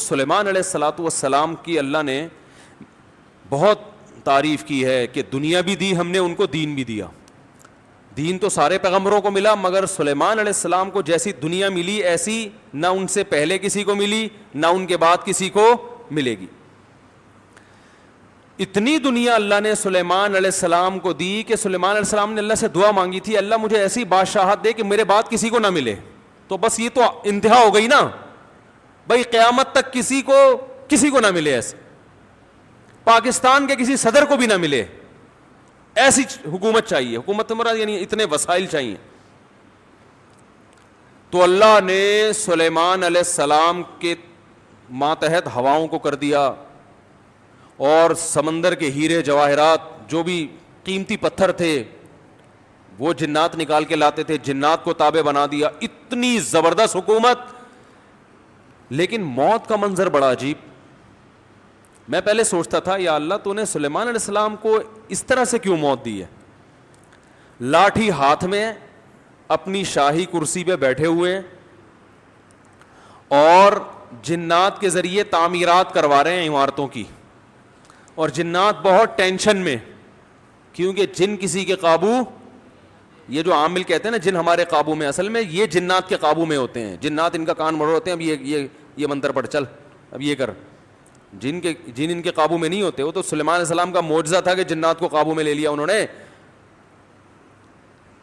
سلیمان علیہ الصلاۃ والسلام کی اللہ نے بہت تعریف کی ہے کہ دنیا بھی دی ہم نے ان کو، دین بھی دیا. دین تو سارے پیغمبروں کو ملا، مگر سلیمان علیہ السلام کو جیسی دنیا ملی ایسی نہ ان سے پہلے کسی کو ملی نہ ان کے بعد کسی کو ملے گی. اتنی دنیا اللہ نے سلیمان علیہ السلام کو دی کہ سلیمان علیہ السلام نے اللہ سے دعا مانگی تھی، اللہ مجھے ایسی بادشاہت دے کہ میرے بعد کسی کو نہ ملے. تو بس یہ تو انتہا ہو گئی نا بھائی، قیامت تک کسی کو نہ ملے، ایسے پاکستان کے کسی صدر کو بھی نہ ملے، ایسی حکومت چاہیے. حکومت مراد یعنی اتنے وسائل چاہیے. تو اللہ نے سلیمان علیہ السلام کے ماتحت ہواؤں کو کر دیا، اور سمندر کے ہیرے جواہرات جو بھی قیمتی پتھر تھے وہ جنات نکال کے لاتے تھے، جنات کو تابع بنا دیا. اتنی زبردست حکومت. لیکن موت کا منظر بڑا عجیب. میں پہلے سوچتا تھا یا اللہ تو نے سلیمان علیہ السلام کو اس طرح سے کیوں موت دی ہے؟ لاٹھی ہاتھ میں اپنی شاہی کرسی پہ بیٹھے ہوئے اور جنات کے ذریعے تعمیرات کروا رہے ہیں عمارتوں کی، اور جنات بہت ٹینشن میں، کیونکہ جن کسی کے قابو، یہ جو عامل کہتے ہیں نا جن ہمارے قابو میں، اصل میں یہ جنات کے قابو میں ہوتے ہیں. جنات ان کا کان مڑ ہوتے ہیں، اب یہ منتر پڑھ، چل اب یہ کر. جن ان کے قابو میں نہیں ہوتے. وہ تو سلیمان علیہ السلام کا معجزہ تھا کہ جنات کو قابو میں لے لیا انہوں نے.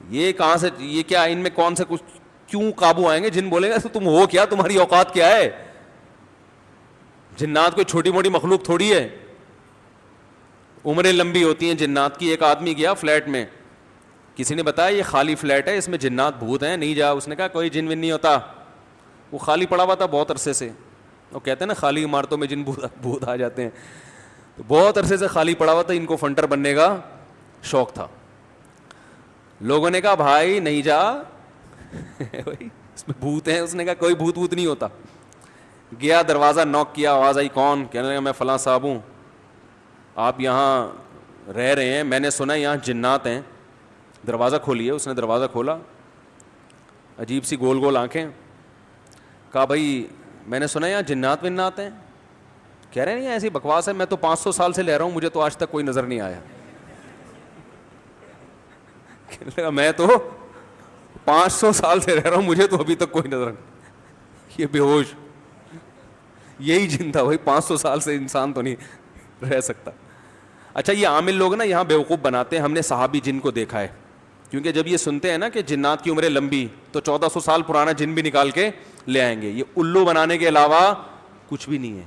یہ کہاں سے، یہ کیا، ان میں کون سے کچھ کیوں قابو آئیں گے؟ جن بولیں گے تم ہو کیا، تمہاری اوقات کیا ہے؟ جنات کوئی چھوٹی موٹی مخلوق تھوڑی ہے، عمریں لمبی ہوتی ہیں جنات کی. ایک آدمی گیا فلیٹ میں، کسی نے بتایا یہ خالی فلیٹ ہے، اس میں جنات بھوت ہیں، نہیں جا. اس نے کہا کوئی جن ون نہیں ہوتا. وہ خالی پڑا ہوا تھا بہت عرصے سے. وہ کہتے ہیں نا خالی عمارتوں میں جن بھوت آ جاتے ہیں. تو بہت عرصے سے خالی پڑا ہوا تھا، ان کو فنٹر بننے کا شوق تھا. لوگوں نے کہا بھائی نہیں جا اس میں بھوت ہیں. اس نے کہا کوئی بھوت نہیں ہوتا. گیا دروازہ نوک کیا، آواز آئی کون؟ کہنے لگا میں فلاں صاحب ہوں، آپ یہاں رہ رہے ہیں، میں نے سنا یہاں جنات ہیں، دروازہ کھولیے. اس نے دروازہ کھولا، عجیب سی گول گول آنکھیں. کہا بھائی میں نے سنا یہاں جنات ونات ہیں. کہہ رہے ہیں ایسی بکواس ہے، میں تو 500 سال سے لے رہا ہوں، مجھے تو آج تک کوئی نظر نہیں آیا. کہنے لگا میں تو 500 سال سے رہ رہا ہوں، مجھے تو ابھی تک کوئی نظر نہیں. یہ بے ہوش یہی جن تھا بھائی، 500 سال سے انسان تو نہیں رہ سکتا. اچھا یہ عامل لوگ نا یہاں بیوقوف بناتے ہیں. ہم نے صحابی جن کو دیکھا ہے، کیونکہ جب یہ سنتے ہیں نا کہ جنات کی عمریں لمبی، تو 1400 سال پرانا جن بھی نکال کے لے آئیں گے. یہ الو بنانے کے علاوہ کچھ بھی نہیں ہے.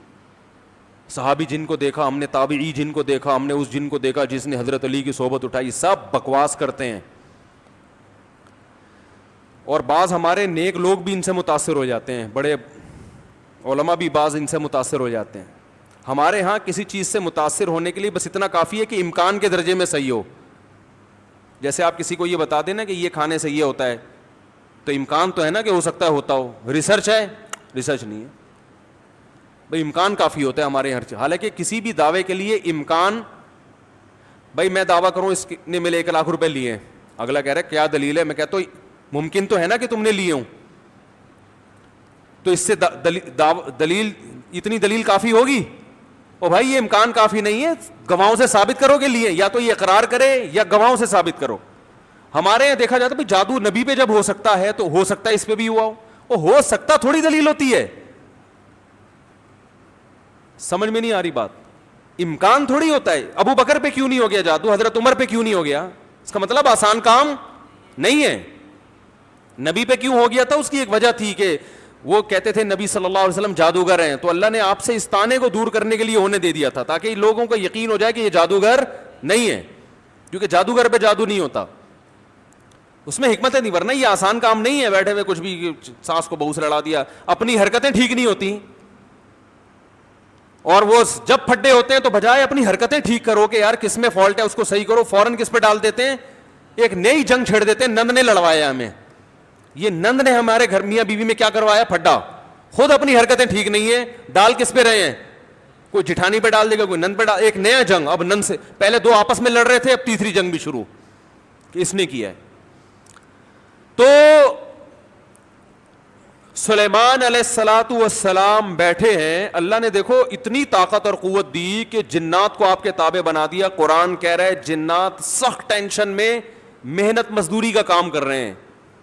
صحابی جن کو دیکھا ہم نے، تابعی جن کو دیکھا ہم نے، اس جن کو دیکھا جس نے حضرت علی کی صحبت اٹھائی، سب بکواس کرتے ہیں. اور بعض ہمارے نیک لوگ بھی ان سے متاثر ہو جاتے ہیں، بڑے علماء بھی بعض ان سے متاثر ہو جاتے ہیں. ہمارے ہاں کسی چیز سے متاثر ہونے کے لیے بس اتنا کافی ہے کہ امکان کے درجے میں صحیح ہو. جیسے آپ کسی کو یہ بتا دیں نا کہ یہ کھانے سے یہ ہوتا ہے، تو امکان تو ہے نا کہ ہو سکتا ہے ہوتا ہو. ریسرچ ہے؟ ریسرچ نہیں ہے بھائی، امکان کافی ہوتا ہے ہمارے ہر چیز. حالانکہ کسی بھی دعوے کے لیے امکان، بھائی میں دعویٰ کروں اس نے میرے 1 لاکھ روپے لیے ہیں، اگلا کہہ رہا ہے کیا دلیل ہے؟ میں کہتا ہوں ممکن تو ہے نا کہ تم نے لیے ہوں، تو اس سے دلیل، اتنی دلیل کافی ہوگی؟ او بھائی یہ امکان کافی نہیں ہے، گواہوں سے ثابت کرو کہ لیے. یا تو یہ اقرار کرے یا گواہوں سے ثابت کرو. ہمارے یہاں دیکھا جاتا ہے بھائی جادو نبی پہ جب ہو سکتا ہے تو ہو سکتا ہے اس پہ بھی ہوا ہو. وہ ہو سکتا تھوڑی دلیل ہوتی ہے. سمجھ میں نہیں آ رہی بات. امکان تھوڑی ہوتا ہے. ابو بکر پہ کیوں نہیں ہو گیا جادو، حضرت عمر پہ کیوں نہیں ہو گیا؟ اس کا مطلب آسان کام نہیں ہے. نبی پہ کیوں ہو گیا تھا؟ اس کی ایک وجہ تھی کہ وہ کہتے تھے نبی صلی اللہ علیہ وسلم جادوگر ہیں، تو اللہ نے آپ سے اس طعنے کو دور کرنے کے لیے ہونے دے دیا تھا تاکہ لوگوں کو یقین ہو جائے کہ یہ جادوگر نہیں ہے، کیونکہ جادوگر پہ جادو نہیں ہوتا. اس میں حکمت ہے نہیں، ورنہ یہ آسان کام نہیں ہے بیٹھے ہوئے کچھ بھی ساس کو بہو سے لڑا دیا. اپنی حرکتیں ٹھیک نہیں ہوتی، اور وہ جب پھڈے ہوتے ہیں تو بجائے اپنی حرکتیں ٹھیک کرو کہ یار کس میں فالٹ ہے اس کو صحیح کرو، فوراً کس پہ ڈال دیتے ہیں، ایک نئی جنگ چھیڑ دیتے ہیں. نند نے لڑوایا ہمیں، یہ نند نے ہمارے گھر میاں بیوی میں کیا کروایا؟ پھڈا. خود اپنی حرکتیں ٹھیک نہیں ہے، ڈال کس پہ رہے ہیں؟ کوئی جٹھانی پہ ڈال دے گا، کوئی نند پہ ڈال. ایک نیا جنگ. اب نند سے پہلے 2 آپس میں لڑ رہے تھے، اب تیسری جنگ بھی شروع کہ اس نے کیا ہے. تو سلیمان علیہ الصلوۃ والسلام بیٹھے ہیں, اللہ نے دیکھو اتنی طاقت اور قوت دی کہ جنات کو آپ کے تابع بنا دیا. قرآن کہہ رہا ہے جنات سخت ٹینشن میں محنت مزدوری کا کام کر رہے ہیں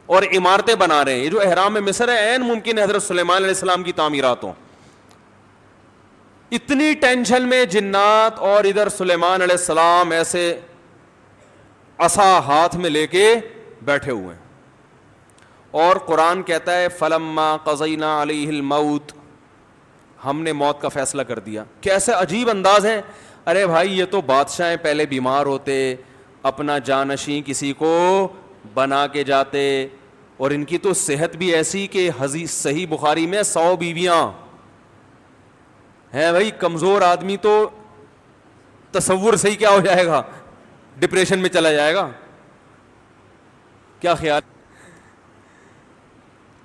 اور عمارتیں بنا رہے ہیں. یہ جو احرام مصر ہے عین ممکن ہے حضرت سلیمان علیہ السلام کی تعمیرات ہوں. اتنی ٹینشن میں جنات, اور ادھر سلیمان علیہ السلام ایسے عصا ہاتھ میں لے کے بیٹھے ہوئے ہیں. اور قرآن کہتا ہے فلما قضینا علیہ الموت, ہم نے موت کا فیصلہ کر دیا. کیسے عجیب انداز ہے. ارے بھائی یہ تو بادشاہ پہلے بیمار ہوتے, اپنا جانشین کسی کو بنا کے جاتے, اور ان کی تو صحت بھی ایسی کہ حدیث صحیح بخاری میں 100 بیویاں ہیں. بھائی کمزور آدمی تو تصور صحیح کیا ہو جائے گا, ڈپریشن میں چلا جائے گا. کیا خیال؟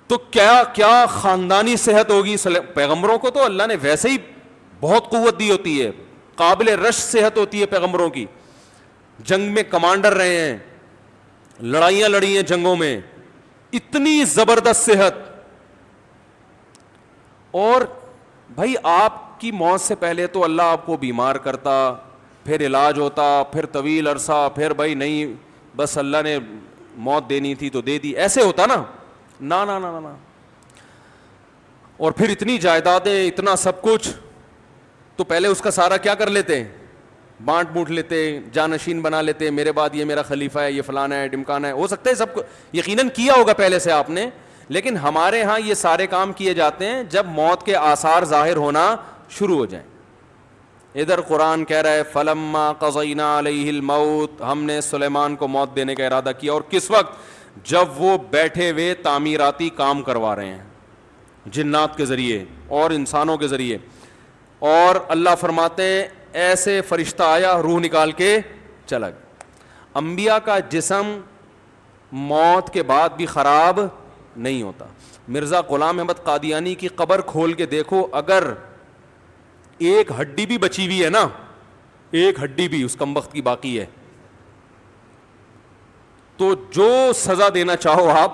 تو کیا خاندانی صحت ہوگی. پیغمبروں کو تو اللہ نے ویسے ہی بہت قوت دی ہوتی ہے, قابل رش صحت ہوتی ہے پیغمبروں کی. جنگ میں کمانڈر رہے ہیں, لڑائیاں لڑی ہیں جنگوں میں, اتنی زبردست صحت. اور بھائی آپ کی موت سے پہلے تو اللہ آپ کو بیمار کرتا, پھر علاج ہوتا, پھر طویل عرصہ, پھر بھائی نہیں بس اللہ نے موت دینی تھی تو دے دی, ایسے ہوتا نا. نا نا نا نا. اور پھر اتنی جائیدادیں, اتنا سب کچھ, تو پہلے اس کا سارا کیا کر لیتے, بانٹ بوٹ لیتے, جانشین بنا لیتے, میرے بعد یہ میرا خلیفہ ہے, یہ فلانا ہے, ڈمکانا ہے. ہو سکتا ہے سب کو یقیناً کیا ہوگا پہلے سے آپ نے, لیکن ہمارے ہاں یہ سارے کام کیے جاتے ہیں جب موت کے آثار ظاہر ہونا شروع ہو جائیں. ادھر قرآن کہہ رہا ہے فلما قضینا علیہ الموت, ہم نے سلیمان کو موت دینے کا ارادہ کیا. اور کس وقت؟ جب وہ بیٹھے ہوئے تعمیراتی کام کروا رہے ہیں جنات کے ذریعے اور انسانوں کے ذریعے. اور اللہ فرماتے ہیں ایسے فرشتہ آیا, روح نکال کے چلا گیا. انبیاء کا جسم موت کے بعد بھی خراب نہیں ہوتا. مرزا غلام احمد قادیانی کی قبر کھول کے دیکھو, اگر ایک ہڈی بھی بچی ہوئی ہے نا, ایک ہڈی بھی اس کمبخت کی باقی ہے, تو جو سزا دینا چاہو آپ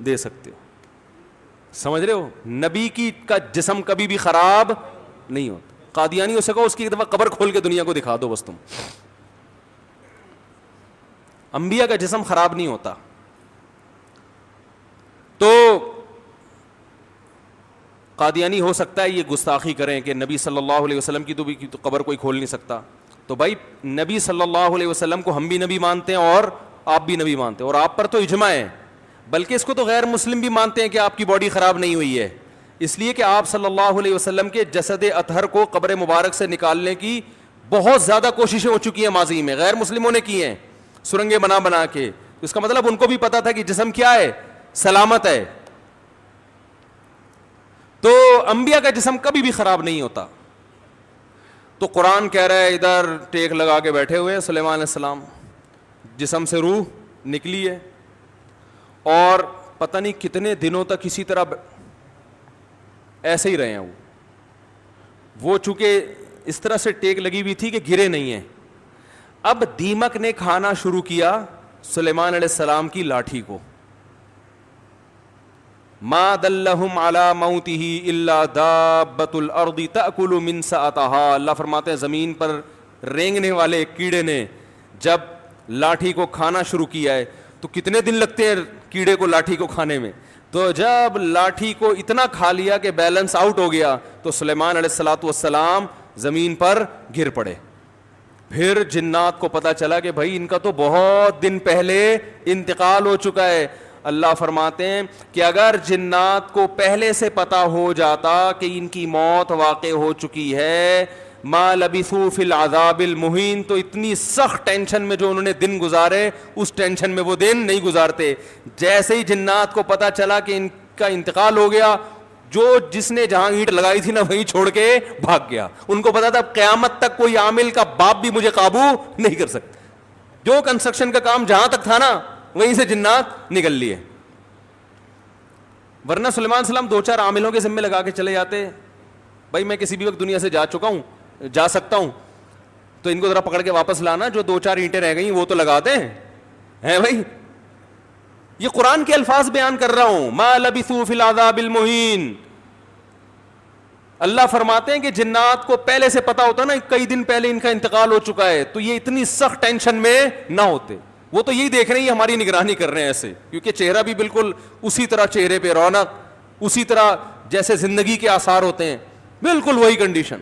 دے سکتے ہو. سمجھ رہے ہو, نبی کی کا جسم کبھی بھی خراب نہیں ہوتا. قادیانی ہو سکو اس کی ایک دفعہ قبر کھول کے دنیا کو دکھا دو بس تم. انبیاء کا جسم خراب نہیں ہوتا. تو قادیانی ہو سکتا ہے یہ گستاخی کریں کہ نبی صلی اللہ علیہ وسلم کی تو قبر کوئی کھول نہیں سکتا. تو بھائی نبی صلی اللہ علیہ وسلم کو ہم بھی نبی مانتے ہیں اور آپ بھی نبی مانتے ہیں, اور آپ پر تو اجماع ہے, بلکہ اس کو تو غیر مسلم بھی مانتے ہیں کہ آپ کی باڈی خراب نہیں ہوئی ہے, اس لیے کہ آپ صلی اللہ علیہ وسلم کے جسد اطہر کو قبر مبارک سے نکالنے کی بہت زیادہ کوششیں ہو چکی ہیں ماضی میں, غیر مسلموں نے کی ہیں سرنگیں بنا بنا کے. اس کا مطلب ان کو بھی پتا تھا کہ جسم کیا ہے, سلامت ہے. تو انبیاء کا جسم کبھی بھی خراب نہیں ہوتا. تو قرآن کہہ رہا ہے ادھر ٹیک لگا کے بیٹھے ہوئے ہیں سلیمان علیہ السلام, جسم سے روح نکلی ہے, اور پتہ نہیں کتنے دنوں تک اسی طرح ایسے ہی رہے ہیں. وہ چونکہ اس طرح سے ٹیک لگی ہوئی تھی کہ گرے نہیں ہیں. اب دیمک نے کھانا شروع کیا سلیمان علیہ السلام کی لاٹھی کو. ما دلہم علی موتہ الا دابۃ الارض تأکل من سأتہا. اللہ فرماتے ہیں زمین پر رینگنے والے کیڑے نے جب لاٹھی کو کھانا شروع کیا ہے, تو کتنے دن لگتے ہیں کیڑے کو لاٹھی کو کھانے میں, تو جب لاٹھی کو اتنا کھا لیا کہ بیلنس آؤٹ ہو گیا تو سلیمان علیہ الصلوۃ والسلام زمین پر گر پڑے. پھر جنات کو پتا چلا کہ بھائی ان کا تو بہت دن پہلے انتقال ہو چکا ہے. اللہ فرماتے ہیں کہ اگر جنات کو پہلے سے پتا ہو جاتا کہ ان کی موت واقع ہو چکی ہے, ما لبثوا فی العذاب المہین, تو اتنی سخت ٹینشن میں جو انہوں نے دن گزارے اس ٹینشن میں وہ دن نہیں گزارتے. جیسے ہی جنات کو پتا چلا کہ ان کا انتقال ہو گیا, جو جس نے جہاں اینٹ لگائی تھی نا وہیں چھوڑ کے بھاگ گیا. ان کو پتا تھا قیامت تک کوئی عامل کا باپ بھی مجھے قابو نہیں کر سکتا. جو کنسٹرکشن کا کام جہاں تک تھا نا وہیں سے جنات نکل لیے. ورنہ سلیمان علیہ السلام 2-4 عاملوں کے ذمے لگا کے چلے جاتے, بھائی میں کسی بھی وقت دنیا سے جا چکا ہوں, جا سکتا ہوں, تو ان کو ذرا پکڑ کے واپس لانا, جو 2-4 اینٹیں رہ گئی وہ تو لگا دیں ہیں بھائی. یہ قرآن کے الفاظ بیان کر رہا ہوں. ما لبثوا فی العذاب المہین. اللہ فرماتے ہیں کہ جنات کو پہلے سے پتا ہوتا نا کئی دن پہلے ان کا انتقال ہو چکا ہے تو یہ اتنی سخت ٹینشن میں نہ ہوتے. وہ تو یہی دیکھ رہے ہیں یہ ہماری نگرانی کر رہے ہیں ایسے, کیونکہ چہرہ بھی بالکل اسی طرح, چہرے پہ رونق اسی طرح جیسے زندگی کے آثار ہوتے ہیں, بالکل وہی کنڈیشن.